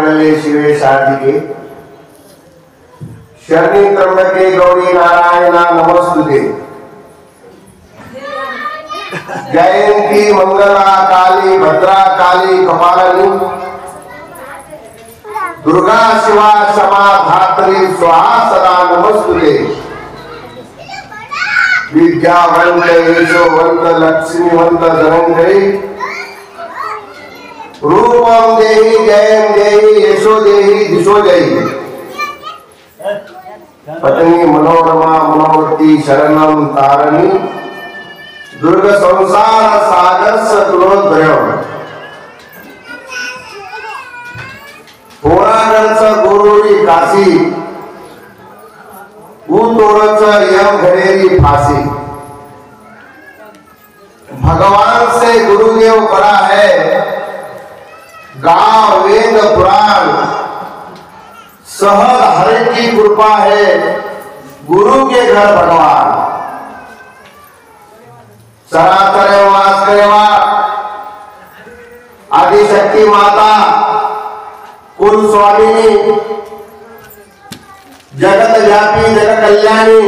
मंगले शिवे शारदिके शरणी त्र्यंबके गौरी नारायणा नमस्तुते। जयंती मंगला काली भद्रा काली कपालिनी दुर्गा शिवा क्षमा धात्री स्वाहा सदा नमस्तुते। विद्यावंत यशोवंत लक्ष्मीवंत धनंजयी रूपम देहि जयम देहि यशो देहि दिशो देहि। पत्नी मनोरमा मनोवती शरणम तारणी दुर्ग संसार सागर सतुलोद्भव। होरागडच गुरुरी काशी तोड़च यम घरेरी फांसी। भगवान से गुरुदेव बड़ा है गांव वेद पुराण सहज हरि की कृपा है गुरु के घर भगवान। चराचर वास करेवा आदिशक्ति माता कुल स्वामिनी जगत व्यापी जगत कल्याणी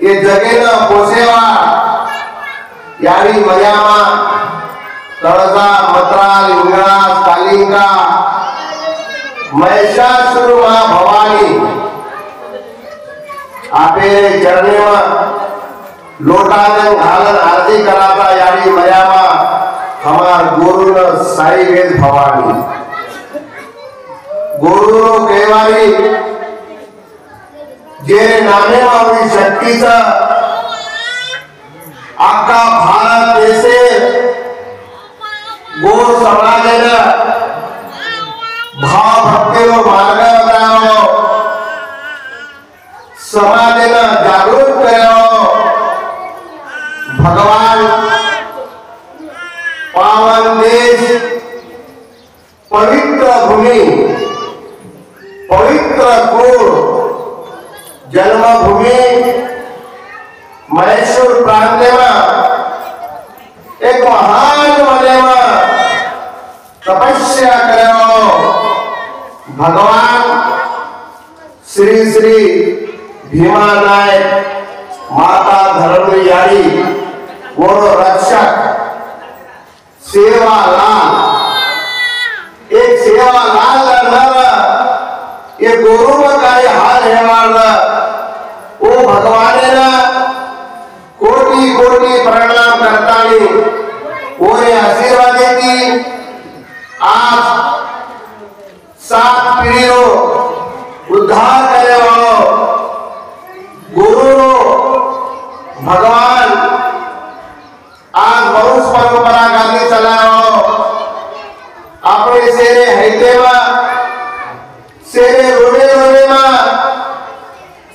ये जगे न पोसेवा यारी मयामा तळजा मत्राल इंग्रास कालिंका महिषासुर मां भवानी आपे चरणे लोटान घालन आरती कराता यारी मयामा हमार गुरु न साई वेद भवानी। गुरु केवारी जे नामे वाली शक्तीचा आका भारत देशे गोर समाजाला भाव भक्तीवर मार्ग लावावा समाजाला जागृत करावा। भगवान पावन देश पवित्र भूमि पवित्र कुल जन्मभूमि मैसूर प्रांत एक महान मनेवा तपस्या करो। भगवान श्री श्री भीमा नायक माता धर्मयारी और रक्षक सेवालाल एक सेवालाल लड़ना ये गुरु का हाल है वाला वो भगवान ना कोटि कोटि प्रणाम करता है वो ये आशीर्वाद देती। आज 7 पीढ़ियों उद्धार करे वालो गुरु भगवान आज वंश परंपरा गादी चलाओ अपने सेरे हैतेवा सेरे रोने रोने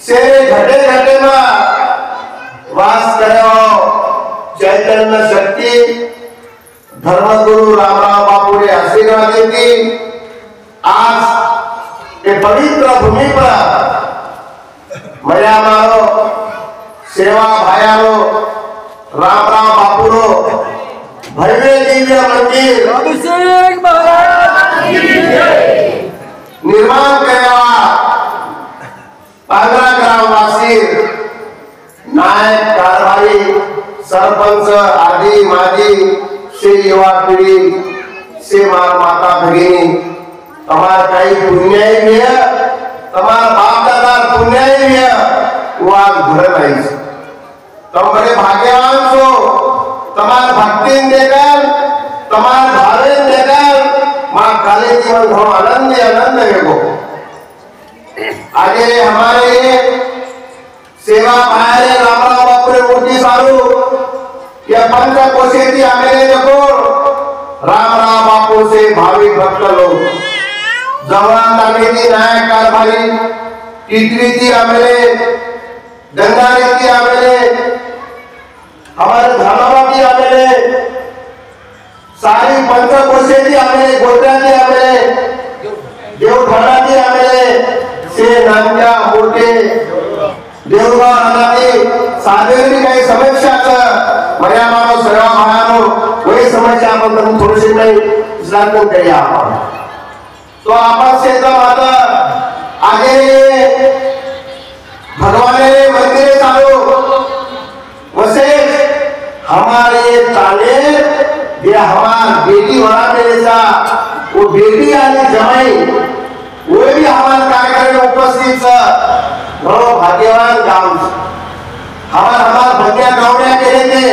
सेरे घटे घटे वास करो। चैतन्य शक्ति धर्मगुरु रामराव बापू ने आशीर्वाद देती। आज ये पवित्र भूमि पर मया मारो सेवा भायारो रामराव बापू रो भव्य दिव्य मंदिर अभिषेक महाराज निर्माण करेवा। पांगरा ग्रामवासी नायक कारभारी सरपंच आदि माजी से युवा पीढ़ी से माता भगिनी तमार काही पुण्य भी है तमार बाप दादा पुण्य भी है वो आज घर नहीं। तुम बड़े भाग्यवान हो तमार भक्ति देकर तमार भावे देकर माँ काली जीवन भव आनंद आनंद है। आगे हमारे सेवा पायाले रामराव बापू मोठी सारू या पंचकोशेती आमेले देखो रामराव बापू से भाविक भक्त लोग जवान तामेदी नायक कारभारी टिटवीती आमेले गंगारेती आमेले हमारे धर्मावती आमेले सारी पंचकोशेती आमेले गोत्र्याती आमेले देवघराती आमेले से नांग्या मोठे देवगाव अनादी साधेरी काही समस्याचं मर्या माणूस सर्व महानो वही समस्या आपण थोडीशी नाही जाणून करूया आपण। तो आपस से तो माता आगे भगवान ने मंदिर चालू वैसे हमारे ताने ये हमारा बेटी वाला मेरे सा वो बेटी आने जमाई वो भी हमारे कार्यक्रम में उपस्थित सा बड़ो भाग्यवान गांव हमारा भंग्या गावड्या केले थे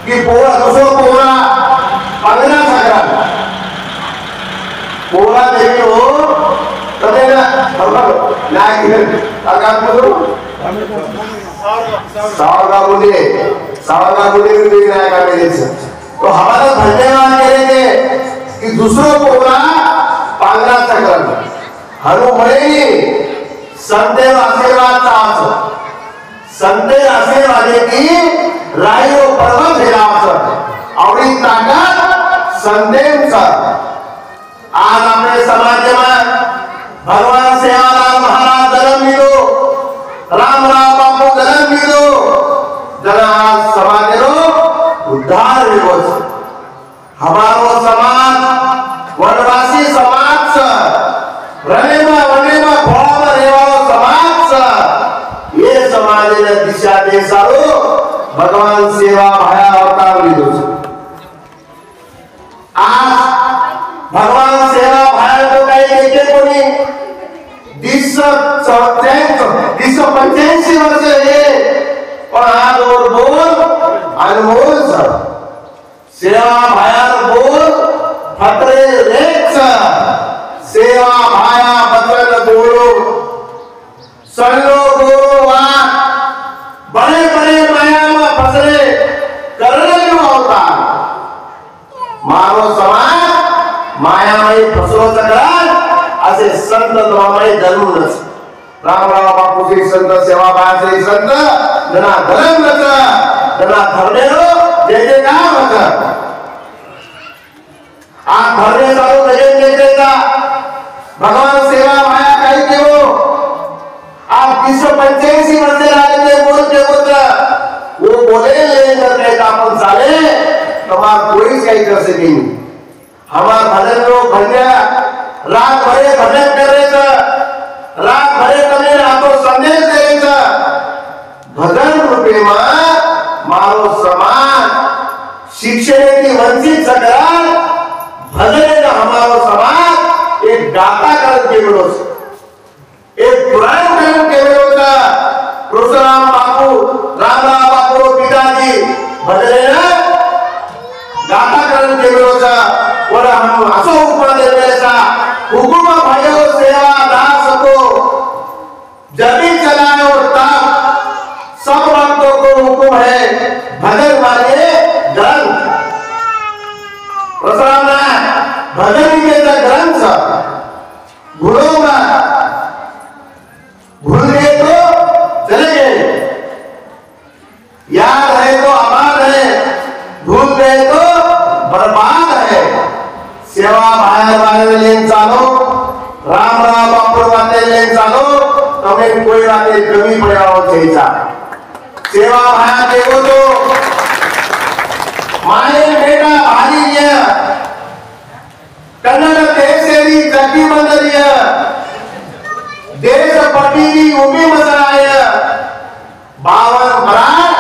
कि पोरा दूसरो पोरा पंगना सागरा पोरा देवी हो तबे ना बरोबर ना किधर आगाम करो सावगा बोले भी ना का मेरे से तो हमारा धन्यवाद करेंगे कि दूसरों पोरा पंगना सागरा हनु मळे संदेव आशीर्वाद चाच संदेव आशीर्वाद की रायो पर्व भेलाच आवडी ताकद संदेव आज अपने समाज में भगवान सेवालाल महाराज जन्म लीधो रामराव बापू जन्म लीधो जना समाज रो उद्धार हुओ हमारो समाज वनवासी समाज रनेमा वनेमा भोळामा रेवाळो समाज ये समाज ने दिशा दे सारो भगवान सेवा भाया अवतार लीधो आज भगवान सेवा भाया तो काही देखे कोणी 285 वर्ष है पण आज और बोल अनमोल सेवा भाया बोल फतरे रेख सेवा भाया बचन बोलो सल्लो बोलो वा बड़े बड़े माया में फसले करने जो होता मारो समाज मायामय फसलो चक्रात असे संत धर्मामय जन्मच रामराव बापूजी संत सेवा भाया संत जना धर्म नच जना धर्मेरो जे जे काम होत आ धर्मे चालू भजन देतेचा भगवान सेवा भाया काही केवो आप 285 वर्ष राजे बोलते होता वो बोले ले करने का अपन साले तुम्हारा कोई सही कर सके नहीं हमारा भजन लोग भजन रात भरे भजन करे रात भरे कने रातो संदेश दे भजन रूपे में मारो समाज शिक्षण वंचित सकरा भजन हमारो समाज एक गाता कर केवलो एक पुराण कर केवलो परशुराम बापू रामराव बापू पिताजी भजन गाता कर केवलो और हम असो उपमा देवेसा हुकुम भयो सेवा दास को जब भी चलाओ तब सब भक्तों को हुकुम है भजन वाले ग्रंथ परशुराम भजन के ग्रंथ भूलोगा भूल गए तो चले गए याद है तो आबाद है भूल गए तो बर्बाद है सेवा भाया वाले लेन चालो रामराव बापू वाले लेन चालो तुम्हें कोई बातें कमी पड़ा हो चाहिए सेवा भाया देखो तो माने बेटा भारी है कन्नड़ देशेरी जगी बंदरिया देश पटीरी उमी मसराय 52 बरात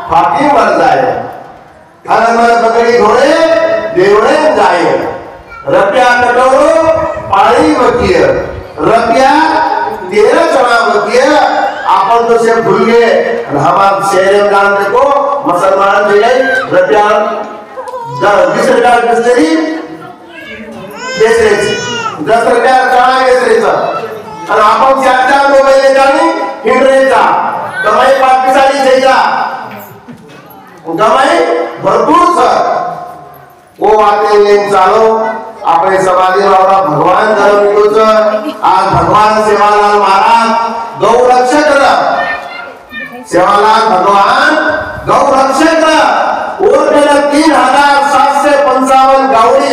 फाटी मर जाए घर में बकरी घोड़े देवड़े जाए रुपया कटोरो पाड़ी बकिए रुपया 13 चना बकिए अपन तो से भूल गए हमार शहर में जान देखो मुसलमान जो है रुपया 20 रुपया बिस्तरी बेचरे 10 रुपया चना बेचरे और अपन 4 मोबाइल जानी हिंडरेचा कमाई 5 पैसा जायचा कमाई भरपूर सर वो बातें लेन चालो अपने समाधि वाला भगवान धर्म युद्ध आज भगवान सेवालाल महाराज गौ रक्षक सेवालाल भगवान गौ रक्षक और मेरा 3755 गावडी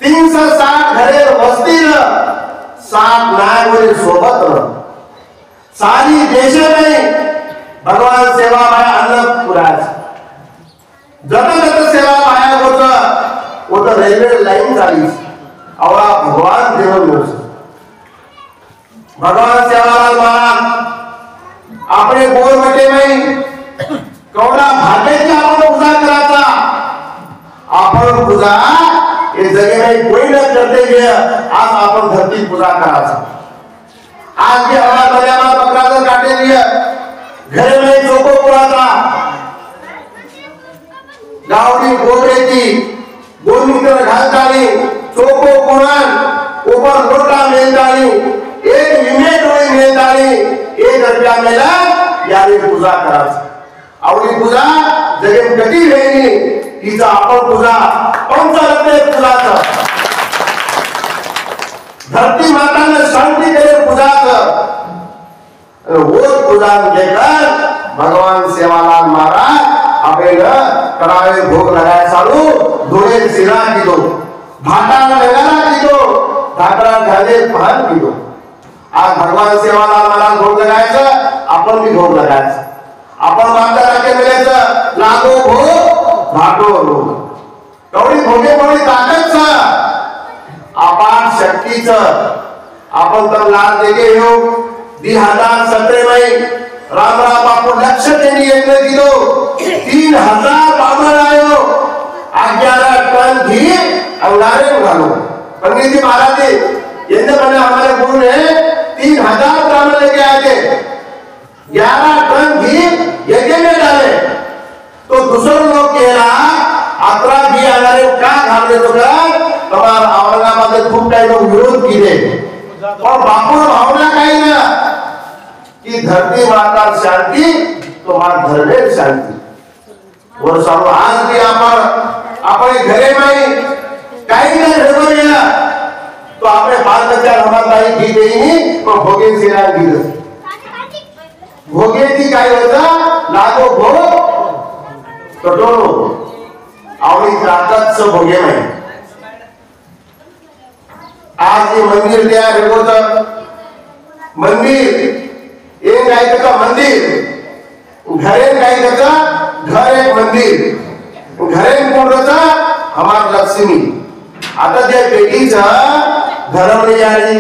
360 घरे वस्ती 7 नागरी सोबत सारी देश में भगवान सेवा भाया अन्नपुराज जत जत सेवा भाया होता वो तो रेलवे लाइन झाली आवडा भगवान देव मिळू भगवान सेवालाल महाराज आपले बोल म्हटे नाही कवडा भाग्याची आपण पूजा करायचा आपण पूजा हे जगे नाही कोई न करते गे आज आपण धरती पूजा करायचा आज के हवा दर्यामा बकराचं काटे दिया घरे में चोको पुराचा गावडी गोरेची गोमित्र घालतानी चोको पुराण ऊपर लोटा मेलतानी एक विमे डोळे मेलतानी 1 रुपया मेला यारी पूजा करायची आवडी पूजा जगे कधी वेणी तिचा आपण पूजा पंचरत्ने पूजाचं धरती माता ने शांति के लिए पूजा कर वो पूजा देकर भगवान सेवालाल महाराज आपल्याला करावे भोग लगाय चालू डोळे सिरा किदो भाटा लगाना किदो ढाकरा झाले पान किदो आज भगवान सेवालाल महाराज भोग लगायचं आपण भी भोग लगायचं आपण मागदारा के मिळायचं लागो भोग भाटो रोग कवडी भोगे भोगे ताकदचा अपार शक्तीचं आपण तर लाभ देगे हो 2017 में रामराव बापू लक्ष त्यांनी यज्ञ दिलो 3000 बामण आयो 11 टन घी अंगारे घालो पंडित जी महाराज यज्ञ बने हमारे गुरु ने 3000 ब्राह्मण लेके आए थे 11 टन घी यज्ञ में डाले तो दूसरे लोग कह 11 घी अंगारे का घालने तो का तुम्हारा औरंगाबाद खूप काही लोक विरोध केले पण बापूर भावना काही ना की धरती माता शांती तुम्हारा घर में शांती और सब आज भी अपने घरे में काही ना घडवून गेला तो आपले बाल बच्चा रमाबाई घी देईनी पण भोगे सिरा घी भोगेची काय होता लागो भोग कटोरो आवडी ताकदच भोगे नाही आज ये मंदिर दिया है मंदिर एक गाय का मंदिर घरे गाय का घर एक मंदिर घरे कोणाचा हमार लक्ष्मी आता जे पेटीचा घरवणी याडी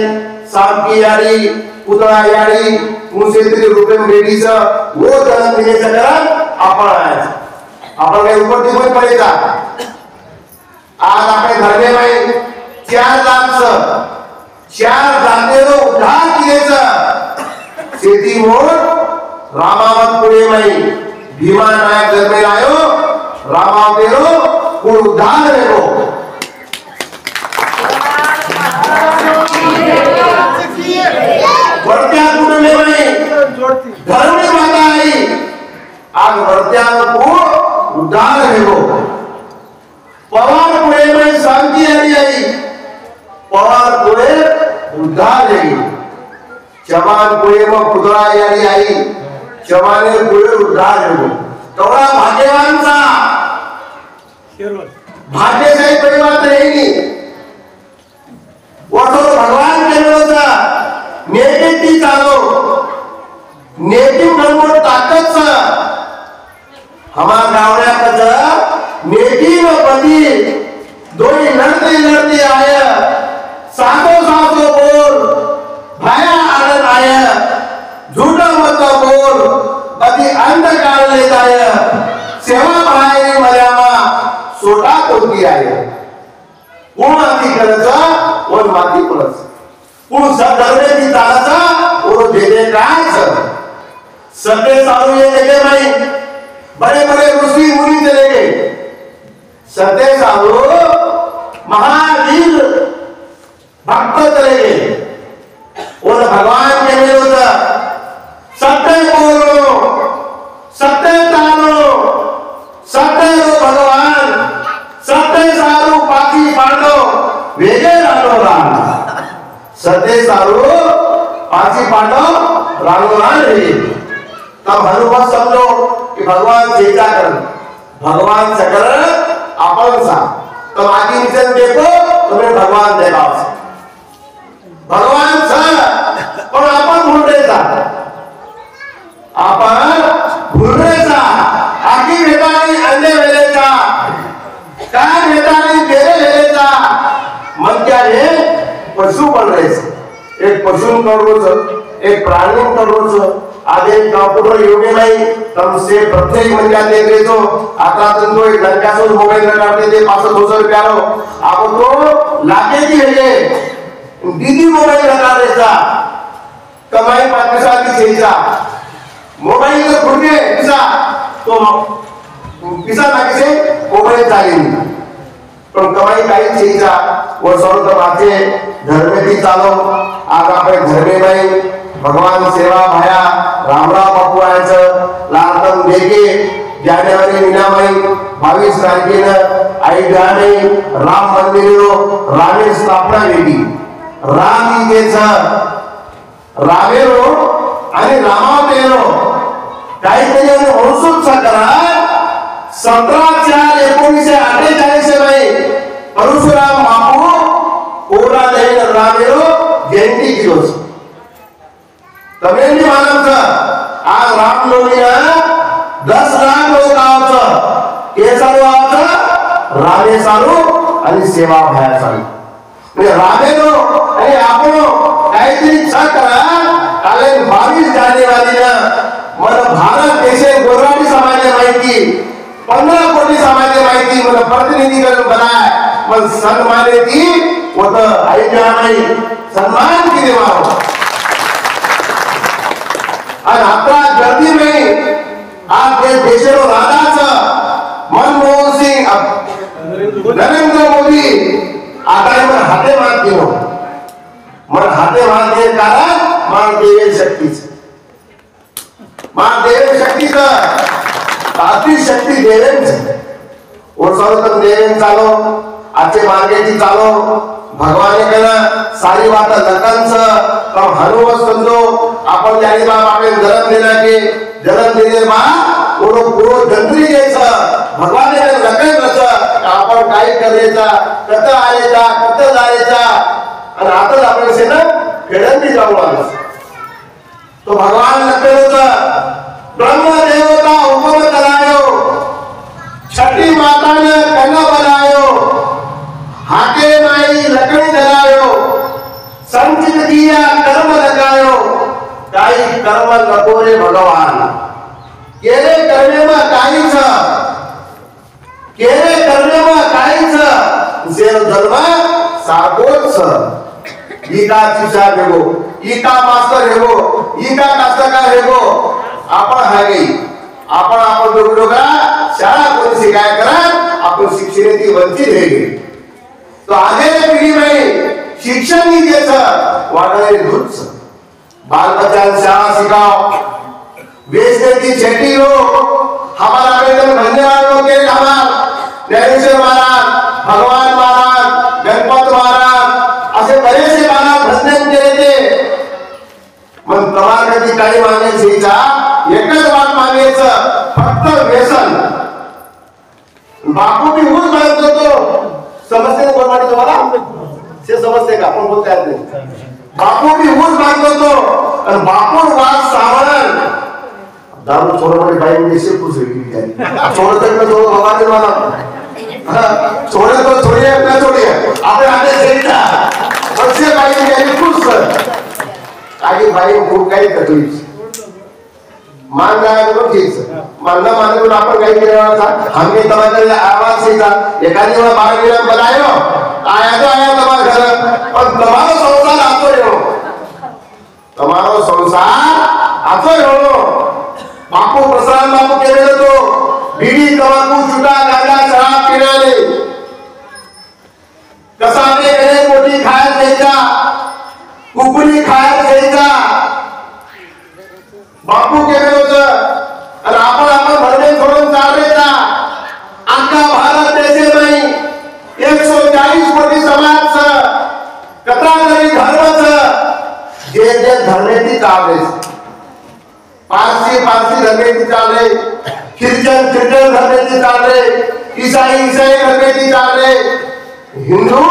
सामकी याडी पुतळा याडी मुसेतरी रुपये बेटीचा वो जन्म देण्याचा कारण आपण आहे आपण काही ऊपर दिवस पडेगा आज आपले घरने में 4 जातेरो उद्धार किएचं शेती मोड रामावत पुढे में भीमा नायक जन्मे आयो रामावतेरो कोण उद्धार रेगो वर्त्या कुटुंबे में धर्मी माता आई आज वर्त्या को उद्धार रेगो पवार पुढे में शांति आई पवार पुढे उद्धार आई चमान पुढे मग पुतळा यारी आई चमाने पुढे उद्धार येतो तेवढा भाग्यवानचा भाग्यशाही परिवार नाही वठो भगवान केलोचा नेटी चालो नेटी म्हणून ताकदचा हमार गावड्याचा नेटी व पती दोन्ही लढते आया सासो बोल भाया आनंद आया झूठा मत बोल पती अंधकार ले जाय सेवा भाई मर्यामा सोटा कोणती आहे कोण माती करायचा कोण माती पडच कोण सदर्वेची ताराचा कोण देणे काय सगळे चालू ये देखे नाही बड़े बड़े ऋषि मुनि चले गए सत्य साधु महावीर भक्त चले गए और भगवान के विरुद्ध सत्य बोलो सत्य जानो सत्य रो भगवान सत्य साधु पाची पांडो वेगे रानो राम सत्य साधु पाची पांडो रानो राम रे तब हनुमान समझो कि भगवान चेता कर भगवान सकल अपन सा तो आगे निचन देखो तुम्हें भगवान देगा भगवान सा और अपन भूलेचा आपण भूलेचा आगी भेटानी अंधे वेलेचा काय भेटानी बेरे वेलेचा मन क्या रे पशु पण रहेछ एक पशु करो एक प्राणी करो आदे कंप्यूटर योगे नहीं तम से प्रत्येक मंजा दे दे तो आता तुम एक लड़का से मोबाइल लगाते थे 500-200 रुपया रो आप तो लाके की है दीदी मोबाइल लगा देता कमाई 5 पैसा की चाहिए मोबाइल तो खुद के पिसा तो पिसा ना किसे मोबाइल चालेगी पण कमाई काही चाहिए वो सर्व तमाचे घर में भी चालो आज आपण घर में नहीं भगवान सेवा भाया रामराव बापू आयचं लालतम देके जानेवारी महिनामाई 22 तारखेनं अयोध्याने राम मंदिरो रामे स्थापना केली राम इथेचं रामेरो आणि रामावतेरो काहीतरी उत्सुकता करा 17/4/1948 मध्ये परशुराम बापू पूरा दिन रामेरो जयंती दिवस तमेंनी मानवचं आज रामनवमीला 10 लाख लोक आवचं हे चालू आवचं रामे चालू आणि सेवा भाया चालू म्हणजे रामेरो आणि आपण काहीतरी करा काले 22 जानेवारीला मला भारत देशे गोराडी समाज माहिती 15 कोटी समाज माहिती मला प्रतिनिधीकरण बनाय मग सन्माने ती होत अयोध्या नाही सन्मान किती मारो आणि आता गर्दी नाही आज ते देशारो राजाचं मनमोहन सिंग नरेंद्र मोदी आता मन हाते मात केलो मन हाते मात के कारण मान देवे शक्तीचं मान देवे शक्तीचं अति शक्ती देवेंच और सर्वतम देवें चालो आजचे मार्गेची चालो भगवाने कना सारी बात लखनच कम हनुमत समझो आपण जानी बाप आपने जन्म देना के जन्म देने बाद वो पूरो जंत्री जैसा भगवाने ने लखन रच आपण काय करायचा कत आलेचा कत जायचा आणि आता आपण से ना खेळंदी जाऊ लागलो तो भगवान लखनच ब्रह्म देवता हुकुम करायो छठी माता ने कन्या बनायो हाके माई लकड़ी जलायो संचित किया कर्म लगायो काही कर्म नको रे भगवान केले करणे में काहीच केले करणे में काहीच जेल धर्म सागोच इका चिशा हेगो इका मास्टर हेगो इका कास्तकार हेगो आपण हागे आपण दोघा शाळा कोण शिकाय करा आपण शिक्षणाची वंचित हेगे तो आगे पिढी में शिक्षण ही द्यायचं वाढणारे दूध बाल बच्चा शाळा सिखाओ बेचने की छठी हो हमारा आवेदन धन्यवाद हो के हमार ज्ञानेश्वर महाराज भगवान महाराज गणपत महाराज असे बरेचसे महाराज भजन केले ते मग तवारगती काही मागायचा एकच वाट मागायचं फक्त व्यसन बापू भी ऊस मागत होतो समजते कोण वाटत तुम्हाला ते समजते का आपण बोलता येत नाही बापू भी ऊस मागत होतो आणि बापू वाद सावरण दारू छोड़ने भाई में से कुछ नहीं छोड़ तक तो भगवान ने माना छोड़े तो छोड़िए ना छोड़िए आपने आगे सेटा बच्चे भाई ने कुछ सर आगे भाई को काही तकलीफ मान जाए तो ठीक है मानना माने तो आपण काही केला था हमने तुम्हारे आवाज से था एखादी बार बाहर गेला बनायो आया तो आया तुम्हारे घर और तुम्हारा संसार आतो हो तुम्हारा संसार आतो हो बापू प्रसाद बापू केले तो बीड़ी तंबाकू चुटा गांजा शराब पिणारे कसाने गणे मोठी खायला द्यायचा कुकुली खायला द्यायचा बापू केले होतं आणि आपण भरणे सोडून चाललेला आखा भारत देशामध्ये 140 कोटी समाज कथा तरी धर्मच जे धर्मेची चालले पारसी धर्मेची चालले ख्रिश्चन धर्मेची चालले ईसाई धर्मेची चालले हिंदू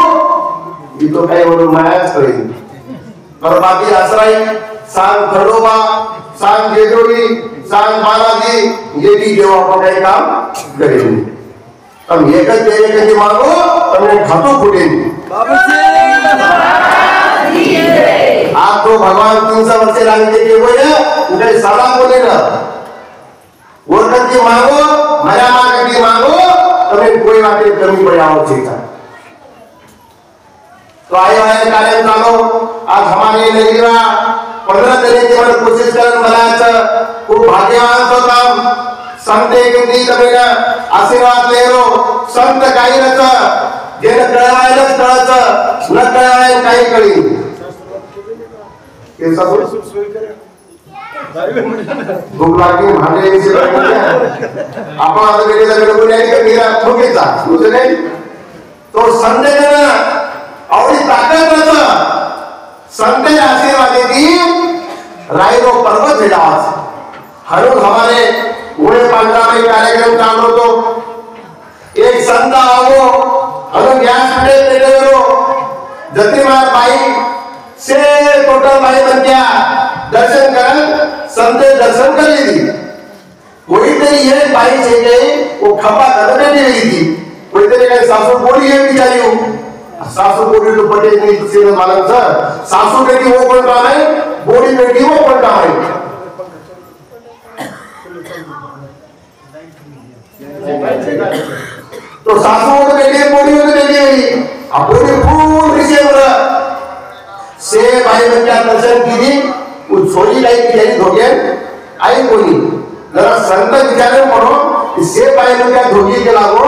ही तो काही म्हणून मायाच करेल पर बाकी आश्रय सांग खडोबा सांग जेजोरी सांग बालाजी ये भी देव आपण काही काम करेल हम एकच देवे कधी मागो તમને ખાતું ફૂટેલ वर्ष लागे के बोले उधर साला बोले ना वर्कर की मांगो मया मांग की मांगो तुम्हें कोई बातें कमी पड़ जाओ चीज़ तो आए वाले कार्य चालो आज हमारे लगेगा 15 दिन की मतलब कोशिश करने बनाया खूब भाग्यवान तो काम संत एक दी तमेना आशीर्वाद ले रो संत काही नचा जेन कळवायलाच कळाचं न कळवायला काही कळी हे सब भूक लागली भांडे विषय आपण आता वेळेला वेळ नाही का मेरा ठोकेचा तुझं नाही तो संत ना आवडी ताकद नचा संत आशीर्वाद दी रायरो पर्वत भेटावाच हर हमारे मुळे पांढरा में कार्यक्रम चालू तो एक संत आओ अगर गैस पे ले लो जतिमार भाई से टोटल भाई बन गया दर्शन कर संत दर्शन कर ली कोई तेरी ये भाई से गई वो खपा करने नहीं रही थी कोई तेरे का सासू बोली है बिचारी हो सासू बोली तो बड़े नहीं से मालूम सर सासू बेटी वो कौन काम है बोली बेटी वो कौन काम है तो सासू को बेटी बोली तो बेटी है अब बोली फूल किसे बोला से भाई बच्चा दर्शन की थी वो छोरी लाई की जानी धोखे आई बोली जरा संत विचारे पढ़ो से भाई बच्चा धोखे के लागो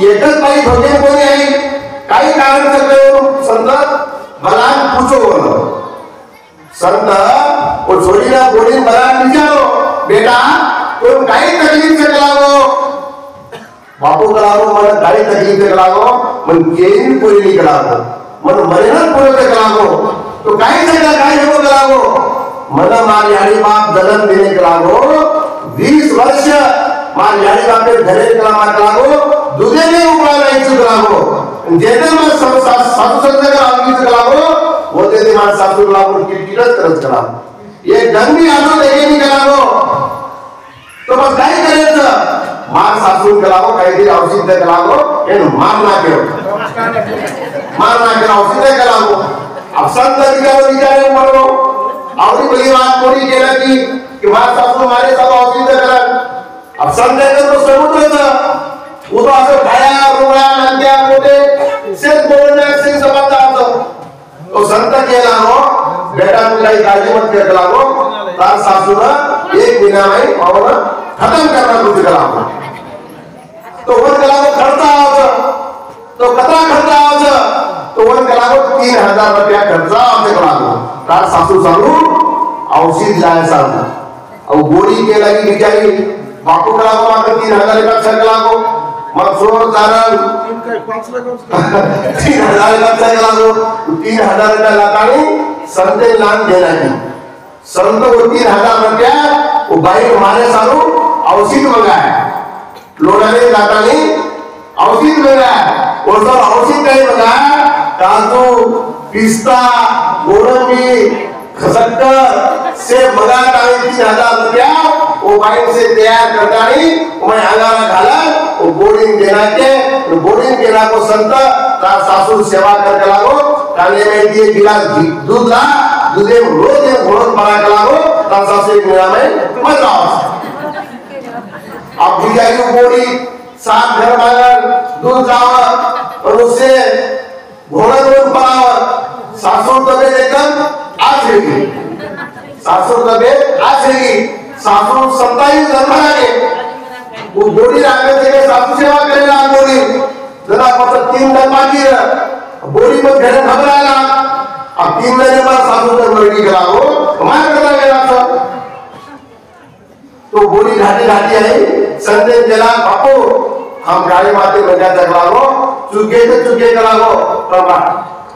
एकच भाई धोखे कोणी आई काही कारण सकते संत बलान पूछो बोलो संत वो छोरी ना बोली बलान विचारो बेटा तुम काही तकलीफ से लागो बापू कलागो मन काही तकलीफ से लागो मन केन कोई नहीं कलागो मन मेहनत पूरे से कलागो तो काही जगह काही हो कलागो मन मार यानी बाप जन्म देने कलागो 20 वर्ष मार यानी बाप के घरे कलागो दूधे में उपाय नहीं कलागो जेते मन सब साधु संत का आदमी कलागो वो देते मार साधु कलागो किरकिरत तरस कलागो ये गंदी आदत देखे नहीं कलागो तो बस काही करायचं मार सासून कलागो काहीतरी औषध कलागो हे मारना के औषध कलागो अब संत विचारे पड़ो आवड़ी बड़ी बात पूरी केला की मार सासू मारे सब औषध करा अब संत तो समुद्र था वो तो असं खाया रुगला नंद्या मोठे सिर्फ बोलने से समझता था तो संत केला हो बेटा तू काही काळजी मत कर कलागो तार सासू ना एक महीना में और खत्म करना कुछ कलागो तो वन कलागो खर्चा आवच तो कतरा खर्चा आवच तो वन कलागो 3000 रुपया खर्चा आवच कलागो तार सासू चालू औषध लाय सांग और गोरी के लगी बिचारी बापू कलागो मात्र 3000 रुपया खर्च कलागो मग सोर कारण 3000 खर्च कलागो 3000 रुपया लातानी संते लान देना की संत वो 3000 रुपया वो बाई मारे सारू औषध मंगाए लोडाने जातानी औषध मंगाए और सब औषध काही मंगाए काजू पिस्ता गोडंबी खसक्कर से मंगाता है 3000 रुपया वो बाई से तैयार करता नहीं मैं आगारा घाला वो बोर्डिंग देना के बोर्डिंग देना को संत तार सासू सेवा कर लागो काने में दिए गिलास दूध ला दूधे रोज एक घोड़ों बना के लागो तार सासू एक मेरा में मजा अब बिजारी बोरी 7 घर मांगन दूध जाव और उससे घोड़ा दूध बनाव सासू तबे लेकर आज रहेगी सासू तबे आज रहेगी सासू 27 जन्म लागे वो बोरी राखने से सासू सेवा करेगा बोरी जरा पता 3 दिन बाकी है बोरी में घर घबराएगा अब 3 महीने बाद सासू तक मरगी कराओ हमारे करना गया सब तो बोली घाटी घाटी आई संदेश दिला बापू हम गाड़ी माते मजा जगलागो चुके तो चुके करागो प्रभा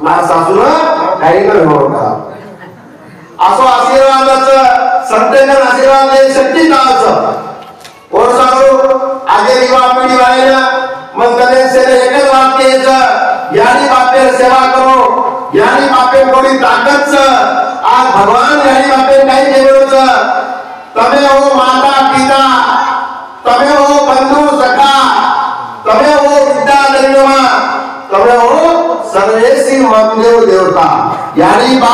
ना सासू ना काही कर हो का असो आशीर्वादाचं संतेनं आशीर्वाद दे शक्ती नावाचं और सासू आगे युवा पिढी वाळेना मग कने से एकच वाक्य याचं यानी बापेर सेवा करो यानी बापेर कोणी ताकदच आज भगवान यानी बापेर काही देवच तमे हो माता पिता तमे हो बंधु सखा तमे हो विद्या दरिद्रमा तमे हो सर्वेसी ममदेव देवता यानी बा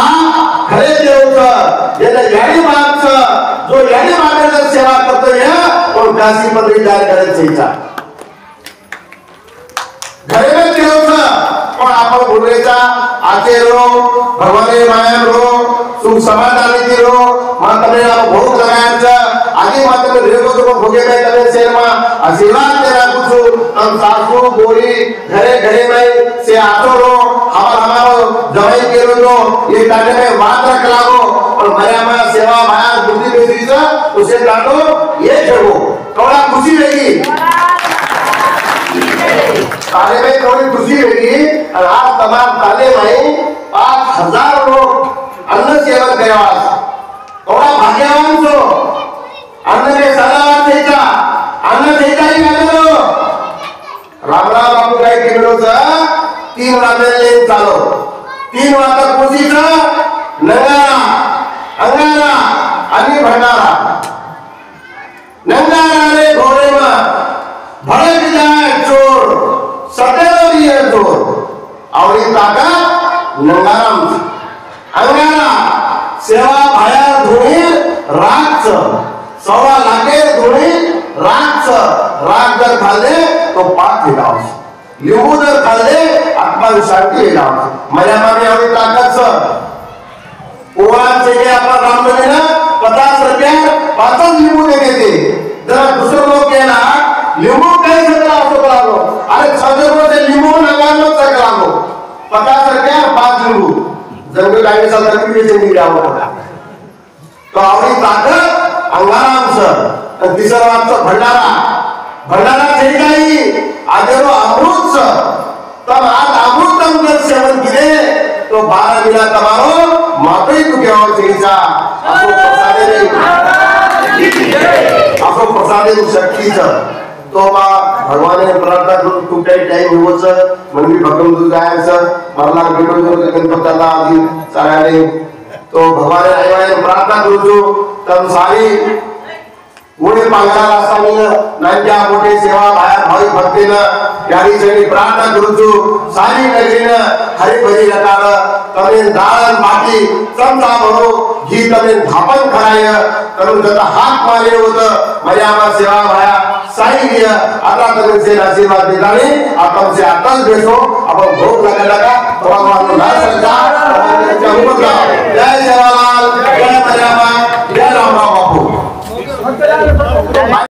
खरे देव यानी बाग जो यानी बाग सेवा करतो और काशी पदरी जारी करायचा घरे में केलो पण आपण बोलायचा आते रो भगवाने माया रो सुख समाधान दिलो मातने भोग लगायचा आगे मातने रेगो तो भोगे में करे शर्मा आशीर्वाद तेरा कुछ हम सासू बोली घरे घरे में से आतो रो हमारो जवाई केलो तो ये ताने में बात रख लागो और माया में सेवा भाया बुद्धि बेसी से उसे डालो ये जगो थोड़ा खुशी रहेगी ताले में थोड़ी खुशी रहेगी और आप तमाम ताले में 5000 लोग अन्न सेवन करेवास थोड़ा भाग्यवान सो अन्न के सलावात देता अन्न देता ही आलो राम राम बापू काय केलो सा 3 रात्र लेन चालो 3 वाजता खुशीचा नंगारा अंगारा आणि भंडारा नंगारा रे घोड़े में भड़क जाए चोर सटेलो ये चोर और ये ताकत नंगाराम अंगारा सेवा भाया धुणी रागच 1.25 लाख धुणी रागच राग जर खाल्ले तो पाप येणार लिंबू जर खाल्ले आत्मा शांती येणार माझ्या मागे एवढी ताकद ओवाचे के आपण रामदेवना 50 रुपया 5 लिंबू देते जरा दुसरं लोक केला लिंबू काय सगळं असो लागलो अरे 6 रुपये लिंबू नगानो सगळालो 50 रुपया 5 लिंबू जंगल काय साल तक बेचे नहीं जाओ तो आवडी ताकद अंगाराम सर तिसरा वाचा भंडारा થઈ ગઈ आजरो अमृत तब आज अमृतम जर सेवन किए तो 12 मिला तमारो मापई तू केवा चीजा असो प्रसादे शक्ती तो बा भगवान ने प्रार्थना करू तू काही टाइम होच म्हणजे भगवान तू जायचं मला गेलो गणपतीला आधी सगळ्यांनी तो भगवान आईने प्रार्थना करू तब सारी मोठे पांगला असताना नांच्या मोठे सेवा बाहेर भाविक भक्तीनं यारी सगळी प्रार्थना करूचू सारी नगरीनं हरी भरी लकार तमे दाळन बाटी समजा भरो घी तमे धापन कराय करून जता हात मारे होत माझ्या आमा सेवा भाया साई दिया आता तमे से आशीर्वाद देतानी आपण से आताच बेसो आपण भोग लगा थोड़ा थोड़ा ना समजा जय सेवालाल जय मर्यादा जय राम बापू